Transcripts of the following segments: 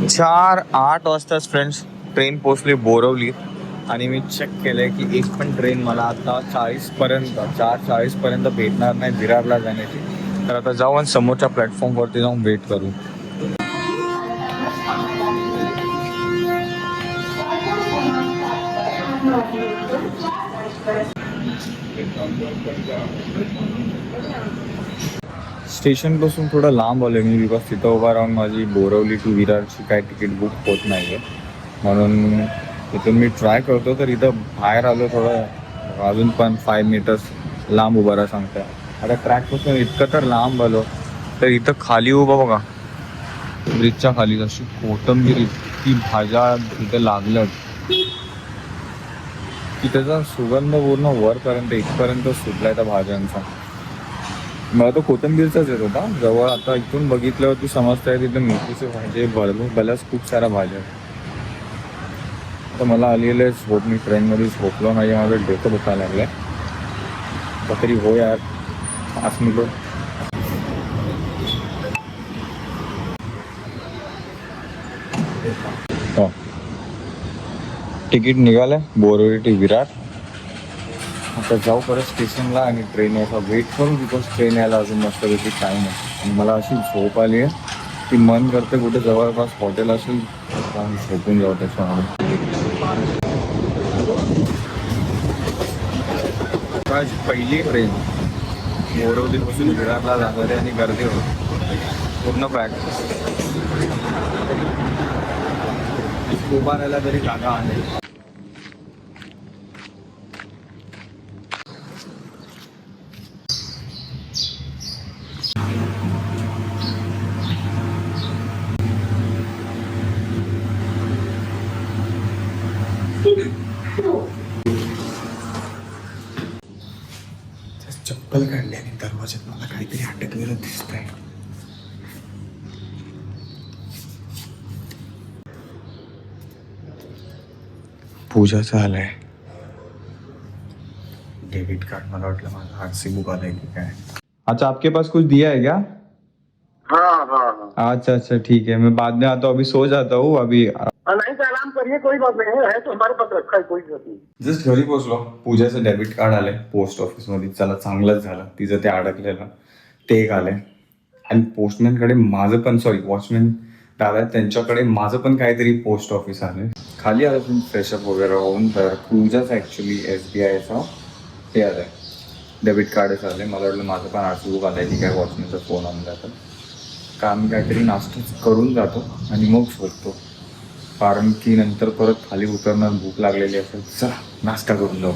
4:08 वाजताच friends train पोचली बोरवली. आणि मी चेक केलंय की एक पण ट्रेन मला आता 4:40 पर्यंत भेटणार नाही विरारला जाण्याची. तर आता जाऊ आणि समोरच्या प्लॅटफॉर्मवरती जाऊन वेट करू. स्टेशन पासून थोडं लांब आलोय मी, बिकॉज तिथं उभा राहून माझी बोरवली टू विरारची काय तिकीट बुक होत नाही आहे. म्हणून इथून मी ट्राय करतो. तर इथं बाहेर आलो थोडं अजून पण 5 मीटर्स लांब उभा राहा सांगताय. आता ट्रॅकपासून इतकं तर लांब आलो तर इथं खाली उभा बघा, ब्रिजच्या खाली अशी कोथिंबीर इतकी भाज्या इथं लागल्यात की त्याचा सुगंध पूर्ण वरपर्यंत इथपर्यंत सुटलाय त्या भाज्यांचा. मला तो कोथिंबीरचाच येत होता जवळ. आता इथून बघितल्यावरती समजतंय तिथं मेथीचे भाजी भरपूर बऱ्याच खूप साऱ्या भाज्या आहेत. तर मला आलेलं झोप, मी ट्रेनमध्ये झोपलो नाही, माझं डोकं दुखायला लागलंय. तरी हो यार 5 मिनिटं. हो तिकीट निघालं बोरवली टू विरार. आता जाऊ परत स्टेशनला आणि ट्रेन यायचा वेट करू, बिकॉज ट्रेन यायला अजून मस्तपैकी टाईम आहे. आणि मला अशी झोप आली आहे की मन करते कुठे जवळपास हॉटेल असेल आणि झोपून जाऊ त्याच्यामध्ये. माझी पहिली ट्रेन बोरवलीपासून विरारला जाणार आहे आणि गर्दी होती पूर्ण पॅक. उभा राहायला तरी जागा आहे. चप्पल काढली आणि दरवाज्यात मला काहीतरी अटकलेलं दिसतंय. पूजाचं आलंय. डेबिट कार्ड मला वाटलं माझं आरसी बुक आलंय की काय. अच्छा आपके पास कुछ दिया है क्या? हाँ अच्छा ठीक है, मैं बाद में आता हूँ, अभी सो जाता हूँ अभी. नहीं तो आराम करिए, कोई बात नहीं है तो हमारे पास रखा है, कोई बात नहीं. जस्ट घरी पोहोचलो. पूजाचं डेबिट कार्ड आलंय पोस्ट ऑफिस मध्ये. चला चांगलंच झालं, तिचं ते अडकलेलं ते एक आलंय. आणि पोस्टमॅनकडे माझं पण वॉचमॅन दादा त्यांच्याकडे माझं पण काहीतरी पोस्ट ऑफिस आलंय. खाली आलं तुम्ही फ्रेशअप वगैरे होऊन. तर पूजाचं ऍक्च्युली SBIचा हे आलंय डेबिट कार्डच आलंय. मला वाटलं माझं पण आरसी बुक आलंय की काय, वॉचमॅनचा फोन आणला. तर काम काहीतरी नाश्ताच करून जातो आणि मग झोपतो, कारण की नंतर परत खाली उतरणार, भूक लागलेली असेल. चला नाश्ता करून जाऊ.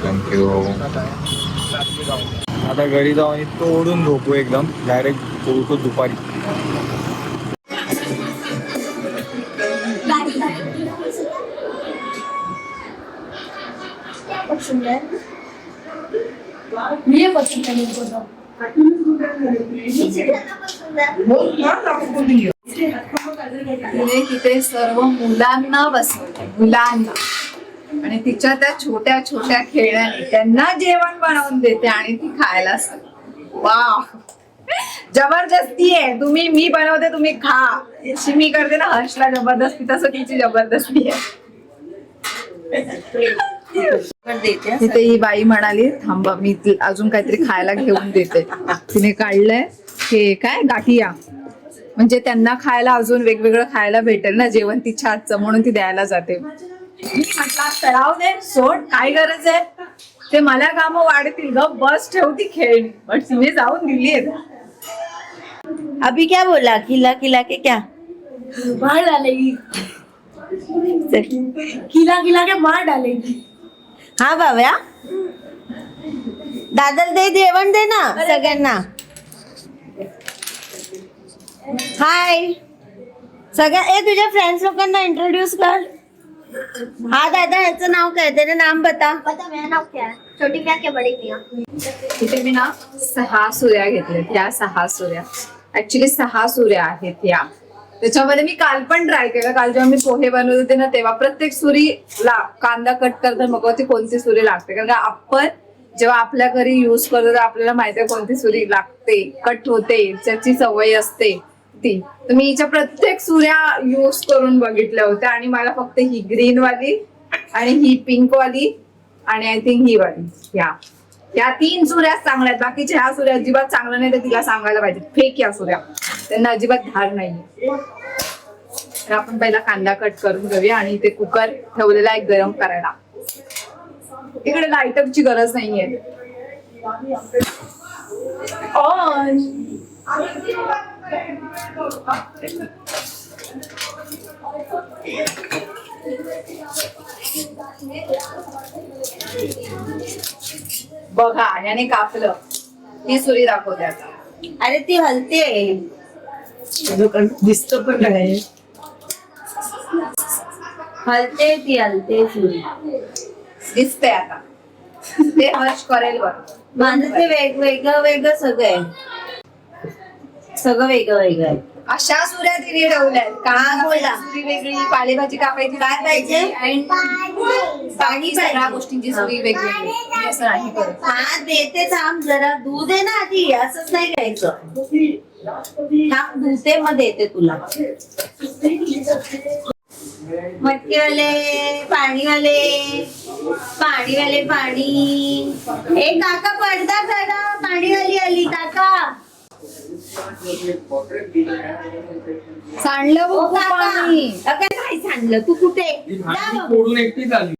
थँक्यू. आता घरी जाऊन आणि तोडून झोपू एकदम डायरेक्ट झोपतो दुपारी. तिथे सर्व मुलांना बसवते, मुलांना, आणि तिच्या त्या छोट्या छोट्या खेळण्याने त्यांना जेवण बनवून देते आणि ती खायला सांगते. वा जबरदस्ती आहे. मी बनवते तुम्ही खा, अशी मी करते ना हर्षला जबरदस्ती, तसं तिची जबरदस्ती आहे. तिथे ही बाई म्हणाली थांबा मी अजून काहीतरी खायला घेऊन देते. तिने काढलंय हे काय गाठिया, म्हणजे त्यांना खायला अजून वेगवेगळं खायला भेटेल ना जेवण तिच्या हातचं, म्हणून ती द्यायला जाते. मी म्हटलं तळाव दे, सोड, काय गरज आहे, ते मला कामं वाढतील ग, बस ठेवती खेळणी. पण तिने जाऊन दिली आहे. अभी क्या बोला? खिला खिला के क्या मार डालेगी, खिला खिला के मार डालेगी. हा बाबा दादर दे, जेवण दे ना सगळ्यांना. हाय सगळ्या, ए तुझ्या फ्रेंड्स लोकांना इंट्रोड्यूस कर. हा दादा, ह्याचं नाव काय, त्याचं नाम बता. मेरा नाम क्या है? छोटी मियाँ क्या बड़ी मियाँ? तिथे मी ना 6 सुऱ्या घेतल्या. त्या 6 सुऱ्या ऍक्च्युली 6 सुऱ्या आहेत या. त्याच्यामध्ये मी काल पण ट्राय केलं. काल जेव्हा मी पोहे बनवत होते ना, तेव्हा प्रत्येक सुरीला कांदा कट करता बघा ती कोणती सुरी लागते, कारण का आपण जेव्हा आपल्या घरी युज करतो तर आपल्याला माहिती आहे कोणती सुरी लागते, कट होते, त्याची सवय असते ती. तर मी हिच्या प्रत्येक सुऱ्या युज करून बघितल्या होत्या आणि मला फक्त ही ग्रीन वाली आणि ही पिंक वाली आणि आय थिंक ही वाली, या 3 सुऱ्या चांगल्या आहेत. बाकीच्या ह्या सुऱ्या अजिबात चांगल्या नाही, तर तिला सांगायला पाहिजे फेक या सुऱ्या, त्यांना अजिबात धार नाहीये. तर आपण पहिला कांदा कट करून घेऊया आणि इथे कुकर ठेवलेला आहे गरम करायला. इकडे लायटरची गरज नाहीये. ऑन. बघा याने कापलं. ही सुरी दाखवते आता. अरे ती हलते, दिसत पण नाही. हलते ती हलते सुरी. दिसते आता. ते हर्ष करेल बरं. माझं ते वेगळं वेगळं सगळं आहे, सगळं वेगळं वेगळं आहे. अशा सुऱ्या तिने ठेवल्यात. हा, बोला. सुरी वेगळी, पालेभाजी कापायची काय पाहिजे? पाणी सगळ्या गोष्टींची सुरी वेगळी. मी असं नाही करत. हा देते, थांब जरा, दूध आहे ना आधी, असंच नाही घ्यायचं. थांब धुते मग देते तुला. मटकीवाले, पाणीवाले, पाणीवाले पाणी. ए काका पडदा करा, पाणीवाली आली काका. सांडलं ओ बघू काका, पाणी. काका काय सांडलं, तू कुठे जा बाबू. एकटी झाली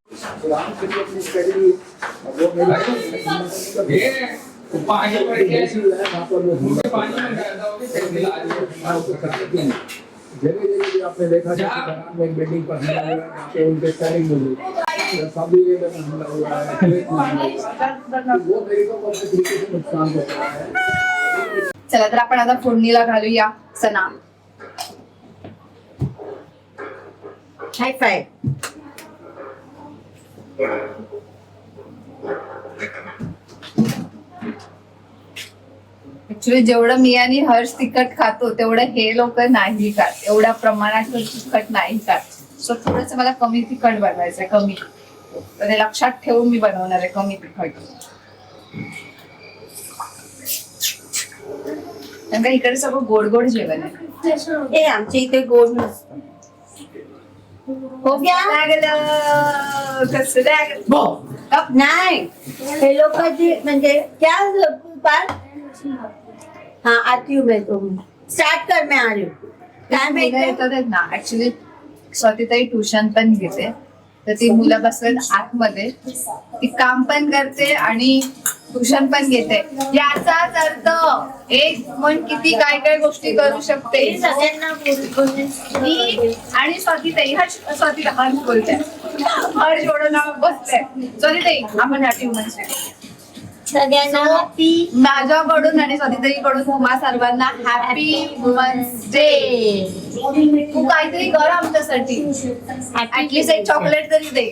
जगह जगह भी आपने देखा कि एक बिल्डिंग पर हमला हुआ है, जहाँ पे उनके सैनिक मिले, सभी जगह पर हमला हुआ है, कुवैत में हमला हुआ है। वो तरीकों को अपने तरीके से नुकसान हो रहा है। चला तर आपण आता फोडणीला घालूया चना. हाय फाय. ऍक्च्युली जेवढं मी आणि हर्ष तिखट खातो तेवढं हे लोक नाही खात. एवढ्या प्रमाणात तिखट नाही खात. सो थोडंसं मला कमी तिखट बनवायचंय, कमी. तर हे लक्षात ठेवून मी बनवणार आहे कमी तिखट. कारण का इकडे सगळं गोड गोड जेवण आहे. ए आमच्या इथे गोड नसतं. हो गया लागलं कसं लागलं. नाही, हे लोकांची म्हणजे क्या पार. हाँ आती हूँ मैं, तुम स्टार्ट कर, मैं आ रही हूँ. काय मुलं माहिती येतात आहेत ना, ऍक्च्युली स्वातीताई ट्युशन पण घेते. तर ती मुलं बसतात आतमध्ये, ती काम पण करते आणि ट्युशन पण घेते. याचाच अर्थ एक मन किती काय काय गोष्टी करू शकते. सगळ्यांना मी आणि स्वातीताई, स्वातीला हर्ष बोलते, हर्ष एवढं नाव बसते. स्वातीताई आपण हॅपी वुमन्स डे. सगळ्यांना हॅपी माझ्याकडून आणि स्वातीताईकडून तुम्हा सर्वांना हॅपी वुमन्स डे. तू काहीतरी कर आमच्यासाठी, ऍटलीस्ट एक चॉकलेट तरी दे.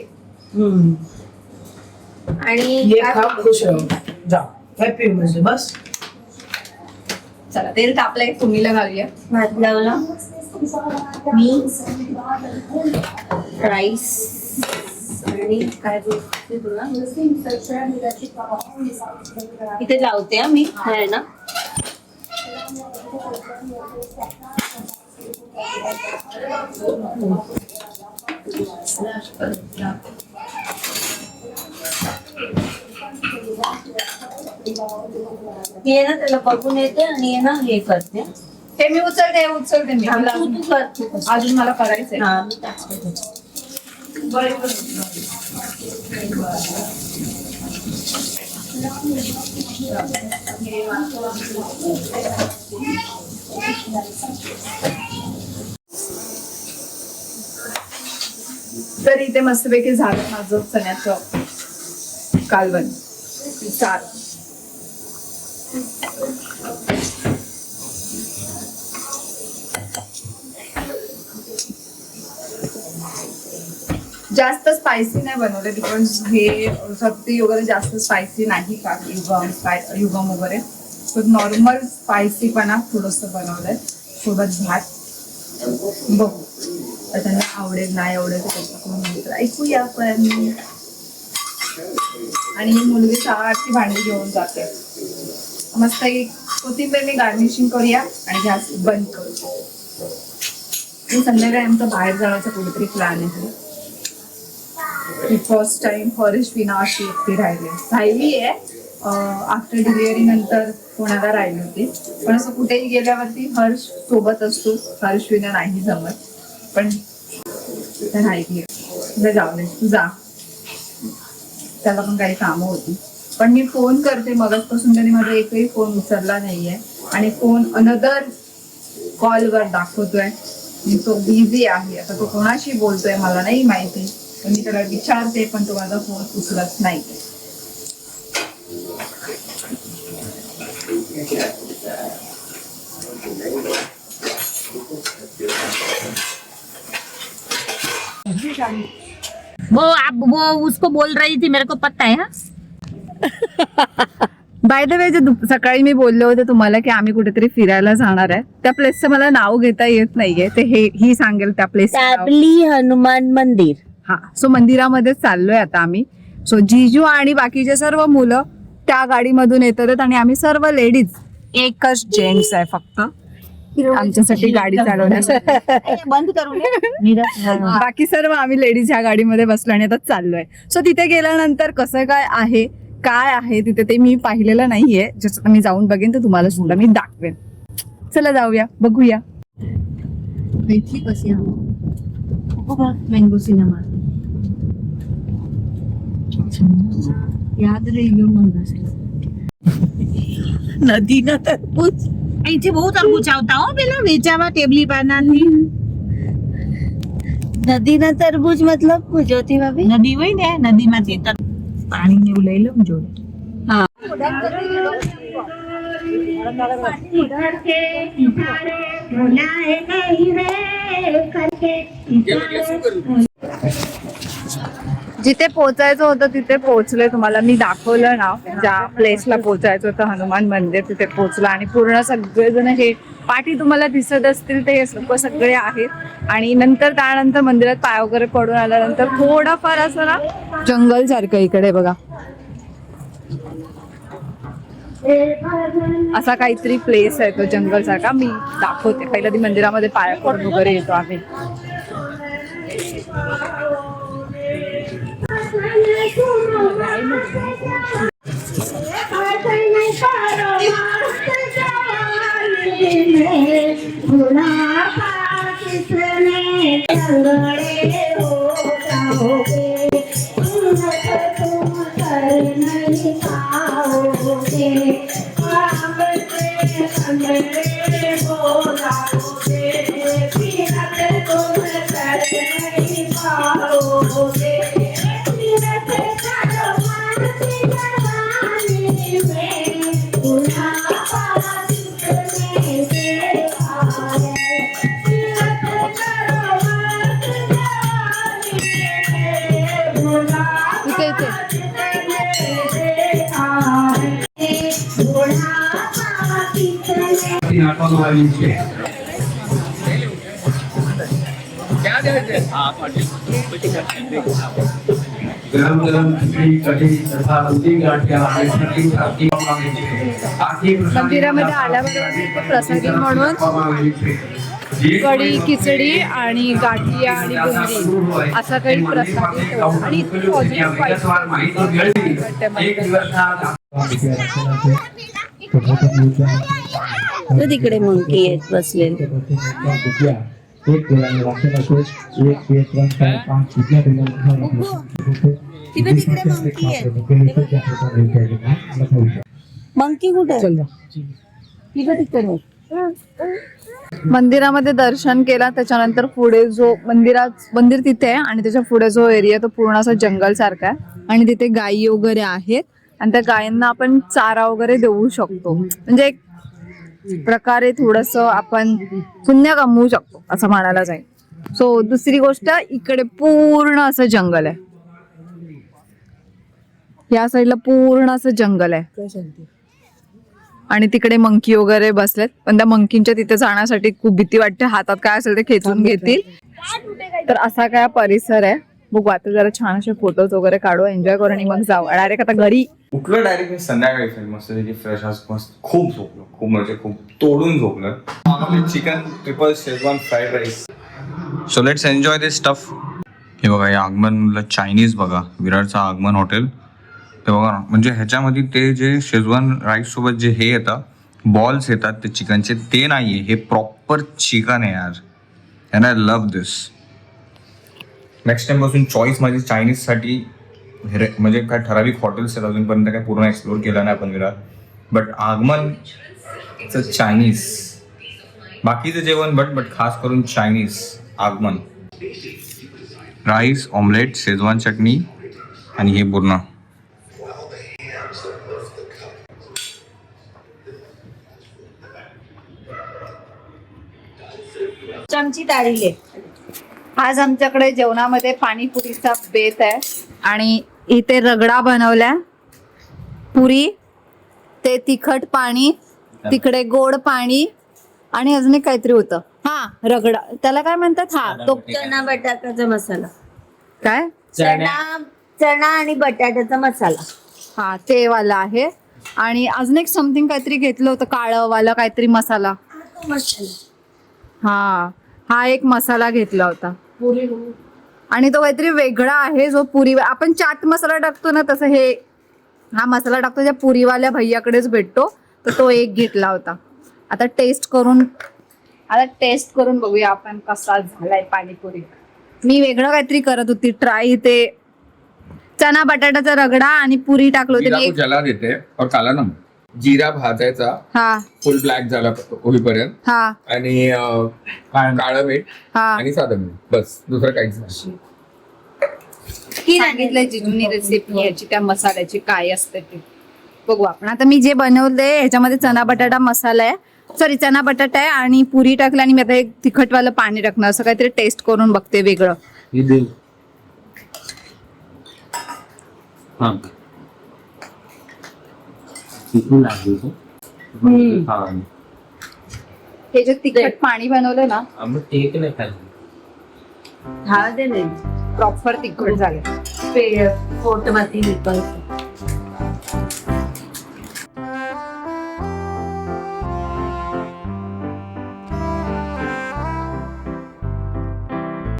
आणि ये खा खुश रहो. जा हॅपी म्हणजे बस. चला तेल तापलंय, फोडणीला घालूया. भात लावला मी, राईस आणि काय बोलते तुला इथे लावते मी, आहे ना. हे ना त्याला बघून येते आणि हे ना हे करते. हे मी उचलते मी. तू कर. अजून मला करायचंय. हा मी टाकते. तर इथे मस्तपैकी झालं माझं चण्याचं कालवण सार. जास्त स्पायसी नाही बनवले बिकॉज हे सत्ती वगैरे जास्त स्पायसी नाही का, युगम वगैरे. तर नॉर्मल स्पायसीपणा थोडंसं बनवलंय सोबत भात. बघू तर त्यांना आवडेल नाही आवडेल तर त्याच्याकडून नंतर ऐकूया आपण. आणि ही मुलगी 6 आठची भांडी घेऊन जाते. मस्त एक कोथिंबीरने गार्निशिंग करूया आणि गॅस बंद करू. आणि संध्याकाळी आमचा बाहेर जाण्याचा कुठेतरी प्लॅन आहे. फर्स्ट टाइम फॉरेस्ट विना अशी एकटी राहिली आहे. आफ्टर डिलिव्हरी नंतर कोणाला राहिली होती, पण असं कुठेही गेल्यावरती हर्ष सोबत असतो. हर्ष विना नाही जमत, पण राहिली आहे. जाऊ दे, तू जा. त्याला पण काही कामं होती, पण मी फोन करते मगाचपासून त्याने माझा एकही फोन उचलला नाहीये आणि फोन अनदर कॉलवर दाखवतोय. तो बिझी आहे. आता तो कोणाशी बोलतोय मला नाही माहिती, तर मी त्याला विचारते, पण तो माझा फोन उचलत नाही. वो उसको बोल रही थी, मेरे को पता है. हाँ, बाय द वे, जे सकाळी मी बोलले होते तुम्हाला की आम्ही कुठेतरी फिरायला जाणार आहे, त्या प्लेसचं मला नाव घेता येत नाहीये, ते ही सांगेल त्या प्लेस. ताबली हनुमान मंदिर. हा, सो मंदिरामध्ये चाललोय आता आम्ही. सो जीजू आणि बाकीचे सर्व मुलं त्या गाडीमधून येतात आणि आम्ही सर्व लेडीज, एकच जेंट्स आहे फक्त आमच्यासाठी गाडी चालवण्यासाठी. बंद करून बाकी सर्व आम्ही लेडीज ह्या गाडीमध्ये बसलो आणि आता चाललोय. सो तिथे गेल्यानंतर कसं काय आहे तिथे ते मी पाहिलेलं नाहीये. जसं मी जाऊन बघेन तर तुम्हाला सुद्धा मी दाखवेन. चला जाऊया, बघूया. मेथी कशी मँगो सिनेमा याद रही नदी ना तरबूज અહીંથી બહુ તરબૂચ આવતા હો પેલા વેચાવા ટેબલી પાનાથી. નદીના તરબૂજ મતલબ જ્યોતિ ભાભી નદી હોય ને નદીમાંથી પાણી ને એવું લઈ લઉં જોડે. जिथे पोहोचायचं होतं तिथे पोहोचले. तुम्हाला मी दाखवलं ना ज्या प्लेसला पोहोचायचं होतं हनुमान मंदिर, तिथे पोहोचलं. आणि पूर्ण सगळेजण हे पाठी तुम्हाला दिसत असतील ते लोक सगळे आहेत. आणि नंतर त्यानंतर मंदिरात पाय वगैरे पडून आल्यानंतर थोडाफार असं ना जंगल सारखं इकडे बघा, असा काहीतरी प्लेस आहे तो जंगल सारखा. मी दाखवते. पहिल्या ती मंदिरामध्ये पाय पडून वगैरे येतो आम्ही. गरम गरम खिचड़ी कढ़ी तथा रोटी गाठिया मंदिरामध्ये आल्याबरोबर प्रसादी म्हणून कढी, खिचडी आणि गाठिया आणि बुंदी असा काही प्रसाद येतो. आणि इतकी पॉझिटिव्ह तिकडे मंकी आहेत बसलेले. मंकी कुठे? मंदिरामध्ये दर्शन केला त्याच्यानंतर पुढे जो मंदिर तिथे आहे आणि त्याच्या पुढे जो एरिया तो पूर्ण असा जंगल सारखा आहे. आणि तिथे गायी वगैरे आहेत आणि त्या गायींना आपण चारा वगैरे देऊ शकतो. म्हणजे एक प्रकारे थोडस आपण पुण्य कमवू शकतो असं म्हणायला जाईल. सो दुसरी गोष्ट, इकडे पूर्ण असं जंगल आहे. या साईडला पूर्ण असं जंगल आहे आणि तिकडे मंकी वगैरे बसलेत. पण त्या मंकींच्या तिथे जाण्यासाठी खूप भीती वाटते. हातात काय असेल ते खेचून घेतील. तर असा काय परिसर आहे बघू आता जरा छान असे फोटोज वगैरे काढू, एन्जॉय करू आणि मग जाऊ डायरेक्ट आता घरी. उठलं डायरेक्ट मी संध्याकाळी फ्रेंड मस्त फ्रेश मस्त खूप झोपलो, खूप म्हणजे खूप तोडून झोपलं. Chicken triple Schezwan fried rice. So let's enjoy this stuff. हे बघा हे आगमन चायनीज बघा, विरारचं आगमन हॉटेल. ते बघा ना, म्हणजे ह्याच्यामध्ये ते जे शेजवान राईस सोबत जे हे येतात बॉल्स येतात ते चिकनचे, ते नाहीये, हे प्रॉपर चिकन आहे यार. And I love this. Next time पासून चॉईस माझी चायनीजसाठी म्हणजे काय ठराविक हॉटेल्स आहेत, अजूनपर्यंत काय पूर्ण एक्सप्लोर केला नाही आपण विरार. बट आगमन चायनीज, बाकीचं जेवण बट खास करून चायनीज आगमन. राईस, ऑमलेट, शेजवान चटणी आणि हे पूर्ण. चमची तारीले. आज आमच्याकडे जेवणामध्ये पाणीपुरीचा बेत आहे आणि इथे रगडा बनवलाय, पुरी, ते तिखट पाणी, तिकडे गोड पाणी आणि अजून एक काहीतरी होतं. हा रगडा, त्याला काय म्हणतात? हा तो चणा बटाट्याचा मसाला. काय? चणा आणि बटाट्याचा मसाला. हा ते वाला आहे. आणि अजून एक समथिंग काहीतरी घेतलं होतं, काळं वाला काहीतरी मसाला. हा एक मसाला घेतला होता आणि तो काहीतरी वेगळा आहे जो पुरी, आपण चाट मसाला टाकतो ना तसं हे हा मसाला टाकतो ज्या पुरीवाल्या भैयाकडेच भेटतो, तर तो एक घेतला होता. आता टेस्ट करून बघूया आपण कसा झालाय पाणीपुरी. मी वेगळं काहीतरी करत होती ट्राय, ते चना बटाट्याचा रगडा आणि पुरी टाकलो होते. जला देते और काला नमक, जिरा भाजायचा हा फुल ब्लॅक झाला होईपर्यंत, हा आणि काळं मीठ हा आणि साधं मीठ, बस दुसरं काहीच नाही. सांगितलंय जिजूनी रेसिपी याची, त्या मसाल्याची काय असते ते बघू आपण. आता मी जे बनवलंय ह्याच्यामध्ये चना बटाटा मसाला आहे, सॉरी चना बटाटा आहे आणि पुरी टाकलं आणि मी आता एक तिखटवालं पाणी टाकणार, असं काहीतरी टेस्ट करून बघते वेगळं. हे जे तिखट पाणी बनवलं ना हा दे नाही प्रॉपर तिखट झालं. पोटवरती निकलतो.